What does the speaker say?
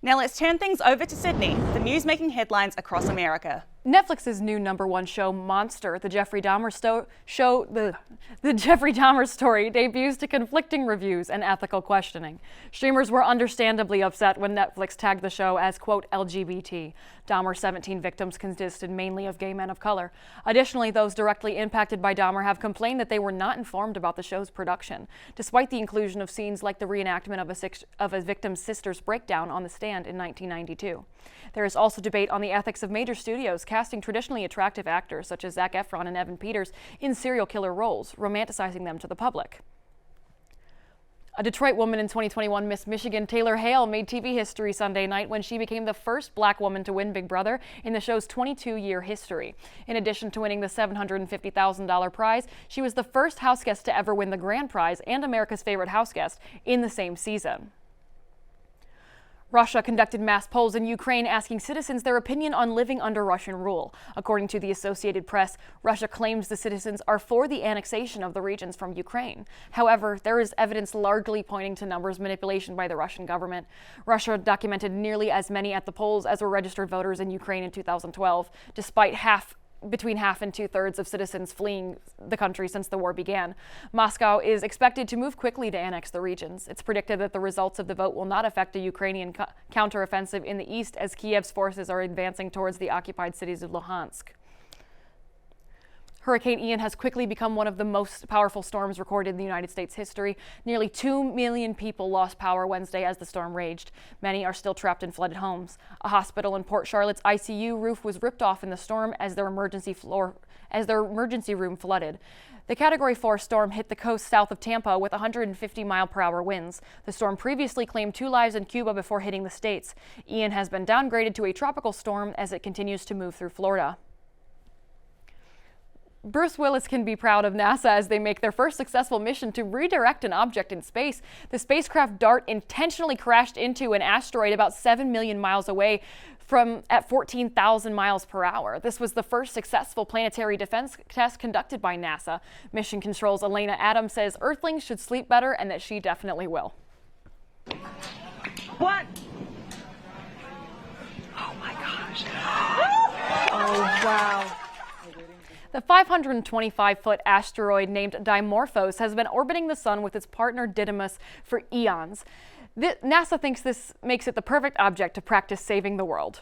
Now let's turn things over to Sydney, the news making headlines across America. Netflix's new #1 show, Monster, the Jeffrey Dahmer story, debuts to conflicting reviews and ethical questioning. Streamers were understandably upset when Netflix tagged the show as, quote, LGBT. Dahmer's 17 victims consisted mainly of gay men of color. Additionally, those directly impacted by Dahmer have complained that they were not informed about the show's production, despite the inclusion of scenes like the reenactment of a victim's sister's breakdown on the stand in 1992. There is also debate on the ethics of major studios casting traditionally attractive actors such as Zac Efron and Evan Peters in serial killer roles, romanticizing them to the public. A Detroit woman in 2021 Miss Michigan Taylor Hale made TV history Sunday night when she became the first black woman to win Big Brother in the show's 22-year history. In addition to winning the $750,000 prize, she was the first house guest to ever win the grand prize and America's Favorite House Guest in the same season. Russia conducted mass polls in Ukraine asking citizens their opinion on living under Russian rule. According to the Associated Press, Russia claims the citizens are for the annexation of the regions from Ukraine. However, there is evidence largely pointing to numbers manipulation by the Russian government. Russia documented nearly as many at the polls as were registered voters in Ukraine in 2012, despite between half and two-thirds of citizens fleeing the country since the war began. Moscow is expected to move quickly to annex the regions. It's predicted that the results of the vote will not affect a Ukrainian counteroffensive in the east as Kiev's forces are advancing towards the occupied cities of Luhansk. Hurricane Ian has quickly become one of the most powerful storms recorded in the United States history. Nearly 2 million people lost power Wednesday as the storm raged. Many are still trapped in flooded homes. A hospital in Port Charlotte's ICU roof was ripped off in the storm as their emergency room flooded. The Category 4 storm hit the coast south of Tampa with 150-mile-per-hour winds. The storm previously claimed 2 lives in Cuba before hitting the States. Ian has been downgraded to a tropical storm as it continues to move through Florida. Bruce Willis can be proud of NASA as they make their first successful mission to redirect an object in space. The spacecraft DART intentionally crashed into an asteroid about 7 million miles away at 14,000 miles per hour. This was the first successful planetary defense test conducted by NASA. Mission Control's Elena Adams says Earthlings should sleep better and that she definitely will. What? Oh my gosh. Oh, wow. The 525-foot asteroid named Dimorphos has been orbiting the sun with its partner Didymos for eons. NASA thinks this makes it the perfect object to practice saving the world.